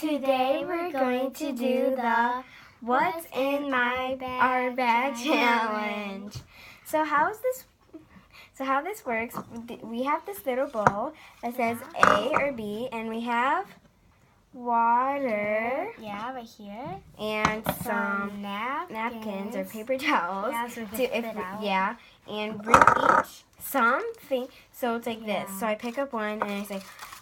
Today we're going to do the What's in my our bag challenge. So how this works, we have this little bowl that says A or B, and we have water. Yeah, right here. And some napkins or paper towels. Yeah, so we can spit it out. Yeah, and we're each something. So it's like this. So I pick up one and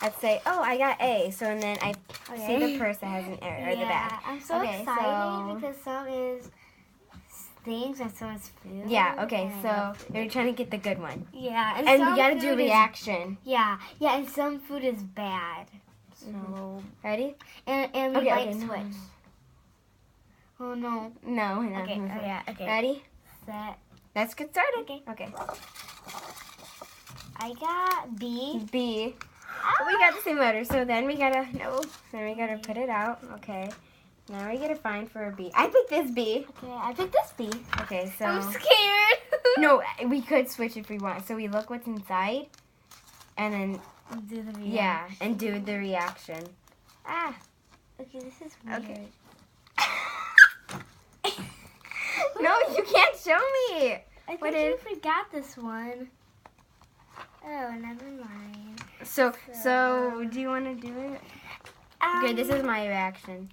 I'd say, oh, I got A. So and then I see the purse that has an A or the bag. I'm so excited because some is things and some is food. Yeah. Okay. So you're trying to get the good one. Yeah, and we gotta do reaction. And some food is bad. So ready? And we might switch. Oh no. No. Okay. Oh yeah. Okay. Ready? Set. Let's get started. Okay. I got B. B. We got the same letter, so then we gotta put it out. Okay. Now we gotta find for a B. I picked this B. Okay, I picked this B. Okay, so I'm scared. No, we could switch if we want. So we look what's inside, and then do the reaction. Yeah, and do the reaction. Okay, this is weird. Okay. No, you can't show me. I think you forgot this one. Oh, never mind. So do you want to do it? Okay, this is my reaction.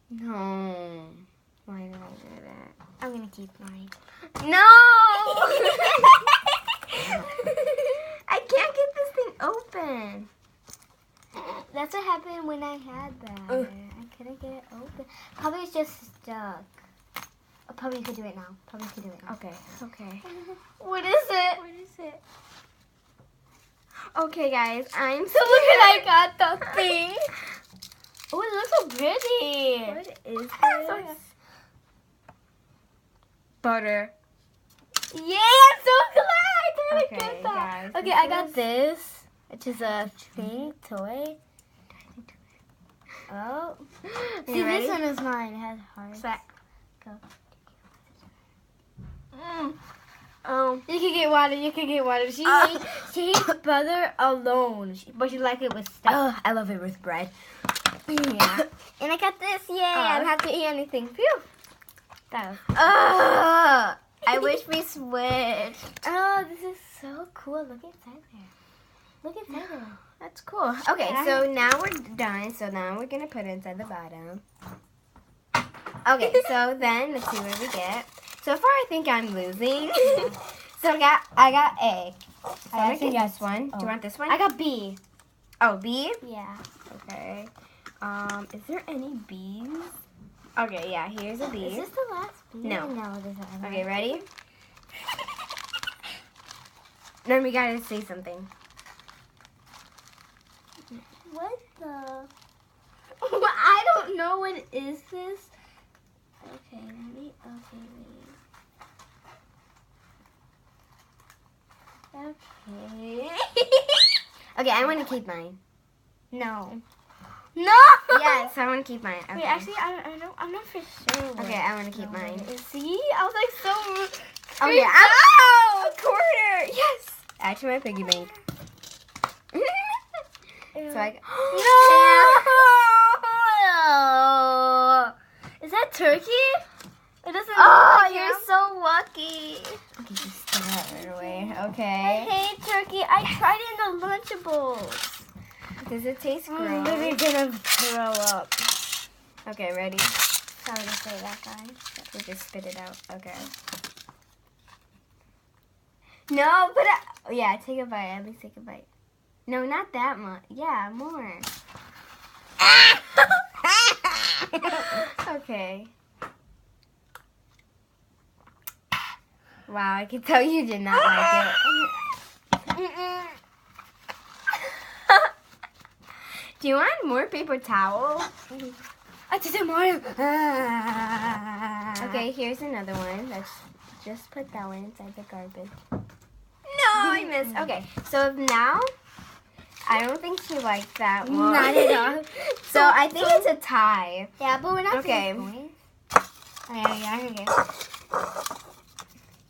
No. Why did I do that? I'm gonna keep mine. No! I can't get this thing open. That's what happened when I had that. I couldn't get it open. Probably it's just stuck. Probably you could do it now. Okay. What is it? Okay, guys, I'm So look at I got the thing. Oh, it looks so pretty. What is this? Butter. Yeah, I'm so glad I Okay, got that. guys, Okay, I got this, which is a thing, toy. Oh. See, ready? this one is mine. It has hearts. Go. Oh. You can get water. She hates butter alone, but she likes it with stuff. Oh, I love it with bread. Yeah. And I got this. Yay, I don't have to eat anything. Phew. That was I wish we switched. Oh, this is so cool. Look inside there. That's cool. Okay, so now we're done. So now we're going to put it inside the bottom. Okay, so then let's see what we get. So far, I think I'm losing. So I got A. So I think this one. Do you want this one? I got B. Oh, B? Yeah. Okay. Is there any B's? Okay, yeah, here's a B. Is this the last B? No. No, it isn't. Okay, ready? Then we gotta say something. What the? I don't know. What is this? Okay, wait. Okay. Okay, I want to keep mine. No. Yes, I want to keep mine. Okay. Wait, actually, I'm not for sure. Okay, I want to keep mine. See, I was like so. Oh yeah! Oh, a quarter! Yes. Add to my piggy bank. So I. No. Is that turkey? It doesn't. Oh, look like you're so lucky. Okay, just throw that right away. I Okay. hate turkey. I tried it in the Lunchables. Does it taste gross? I'm literally gonna throw up. Okay, ready? Sorry to say that, guys. We just spit it out. Okay. No, but yeah, take a bite. At least take a bite. No, not that much. Yeah, more. Okay. Wow, I can tell you did not like it. Do you want more paper towel? I did it more. Okay, here's another one. Let's just put that one inside the garbage. No, I missed. Okay, so now I don't think she liked that one. Not at all. So I think it's a tie. Yeah, but we're not Okay. doing points. Oh, yeah, okay.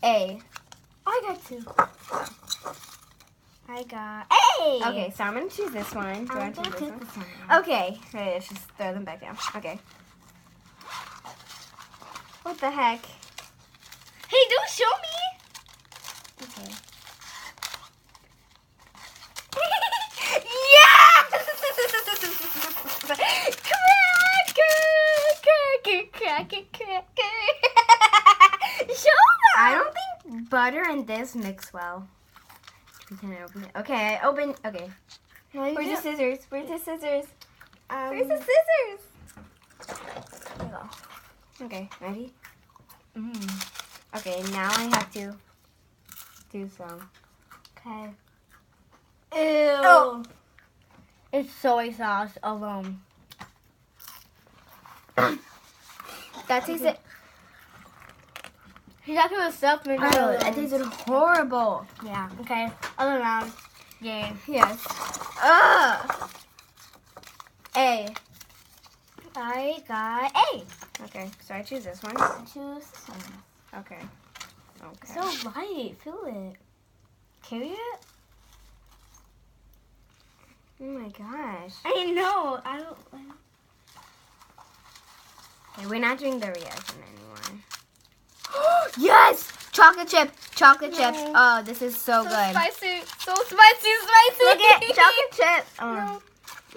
A. I got two. I got A. Okay, so I'm gonna choose this one. Do I I'm choose gonna this take one? this one. Okay, right, let's just throw them back down. Okay. What the heck? Hey, don't show me. Okay. Show I don't think butter and this mix well. Can I open it? Okay, I open. Okay. them. Where's the scissors? Where's the scissors? Where's the Here scissors? you go. Okay, ready? Okay, now I have to do some. Okay. Ew. Oh. It's soy sauce alone. That tasted. She's talking about stuff. Oh, that tasted horrible. Yeah. Okay. Other round. Yay. Yes. Ugh. A. I got A. Okay, so I choose this one. Choose this one. Okay. Okay. So light. Feel it. Carry it? Oh my gosh. I know. I don't. Okay, we're not doing the reaction anymore. Yes! Chocolate chip. Chocolate chips. Yay. Oh, this is so good. Spicy. So spicy. Spicy. Look at chocolate chips. Oh. No.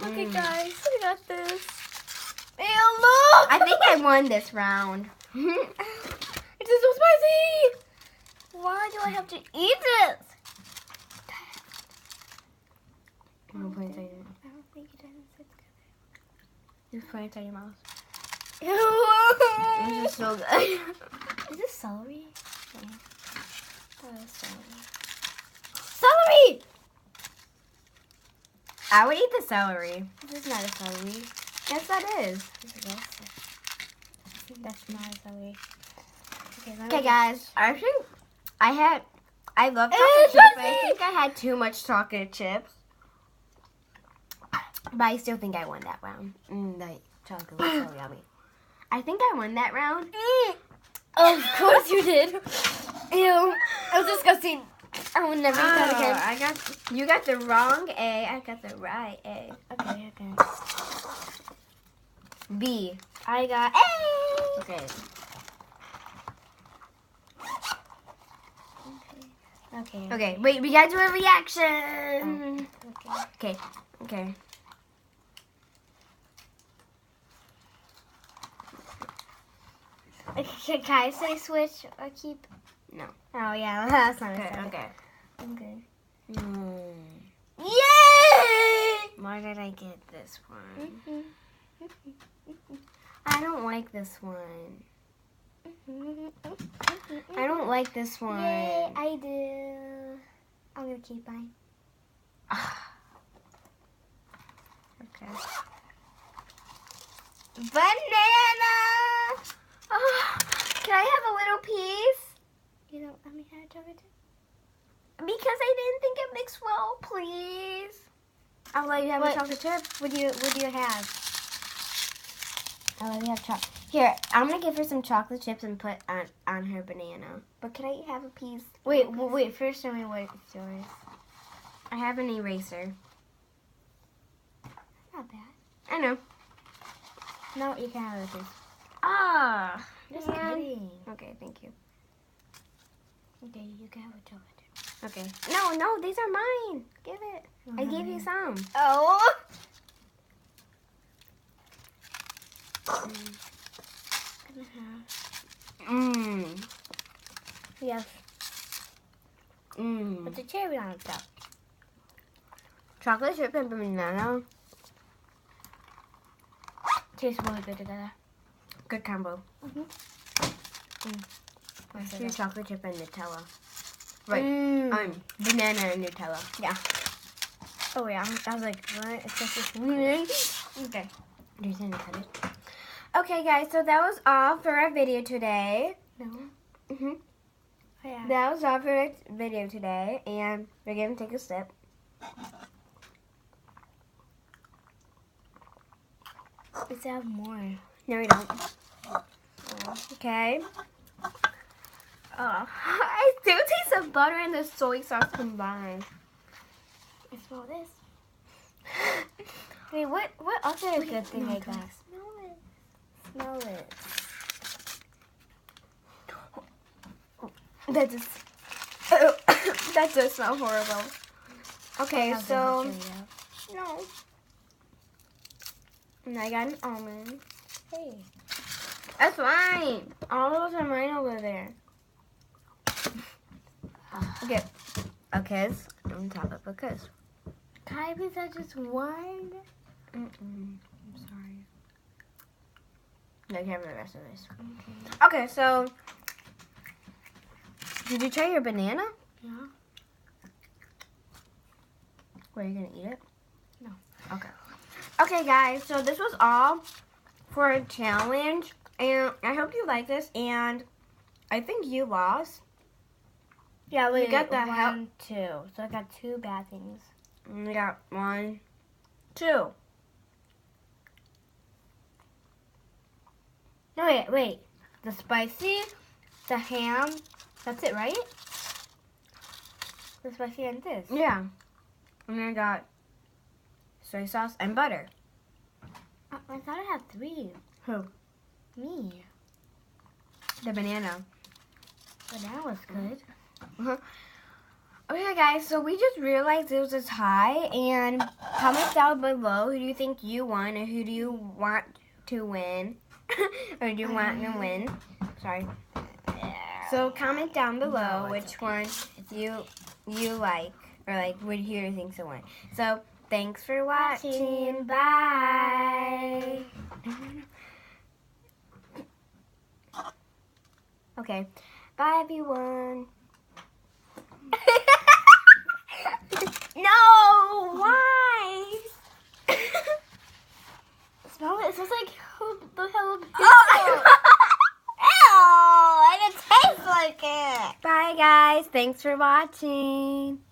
Look Mm. at guys. I got this. Ew, look. I think I won this round. It's so spicy. Why do I have to eat this? I'm gonna put it inside your mouth. I don't think it doesn't fit Just put it inside your mouth. together. This is so good. Is this celery? Yeah. That is celery. Celery! I would eat the celery. This is not a celery. Yes, that is. This is also. That's not a celery. Okay, Okay, guys. I think I love chocolate It's chips, but I spicy! think I had too much chocolate chips. But I still think I won that round. That chocolate was so yummy. I think I won that round. Of course you did. Ew. That was disgusting. I will never eat that again. You got the wrong A. I got the right A. Okay. B. I got A. Okay. Okay. Okay. Wait. We gotta do a reaction. Okay. Okay. Okay, can I say switch or keep? No. Oh yeah, that's not Okay. a Okay. Okay. Yay! Why did I get this one? I don't like this one. I don't like this one. Yay, I do. I'm gonna keep mine. Okay. Banana! Oh, can I have a little piece? You don't let me have chocolate chip? Because I didn't think it mixed well, please. I'll let you have What? a chocolate chip. What do you have? I'll let you have chocolate. Here, I'm gonna give her some chocolate chips and put on her banana. But can I have a piece? Wait. First, tell me what's yours. I have an eraser. Not bad. I know. No, you can have a piece. Ah. Just man. kidding. Okay, thank you. Okay, you can have a chocolate chip. Okay. No, these are mine. Give it. I gave you some. Oh. Mmm. Yes. Mmm. With the cherry on top. Chocolate chip and banana. Tastes really good together. Good combo. What's Here's it? chocolate chip and Nutella. Right. Mm. Banana and Nutella. Yeah. Oh yeah. I was like, what? It's just this. Okay. There's any cut it. Okay, guys. So that was all for our video today. No. Mhm. Oh, yeah. That was all for our video today, and we're gonna take a sip. Let's have more. No, we don't. Okay. Oh, I still taste the butter and the soy sauce combined. I smell this. Wait, what other good thing I got? Smell it. Smell it. That just that does smell horrible. Okay, so no. And I got an almond. Hey. That's mine. All those are mine over there. Okay. A kiss on top of a kiss. Can I please have just one? I'm sorry. No, I can't have the rest of this. Okay. Okay, so did you try your banana? Yeah. Were you gonna eat it? No. Okay. Okay, guys. So this was all for a challenge, and I hope you like this. And I think you lost. Yeah, we got the 1, 2. So I got 2 bad things. And we got 1, 2. No, wait. The spicy, the ham. That's it, right? The spicy and this. Yeah. And then I got soy sauce and butter. I thought I had 3. Who? Me. The banana. But that was good. Okay, guys, so we just realized it was a tie, and comment down below who do you think you won, and who do you want to win, or do you want to win? Sorry. So comment down below which one you like, or like who do you think so won. So thanks for watching. Bye. Okay. Bye, everyone. No! Why? Smell it. It smells like the Hello Kitty. Oh! Ew! And it tastes like it. Bye, guys. Thanks for watching.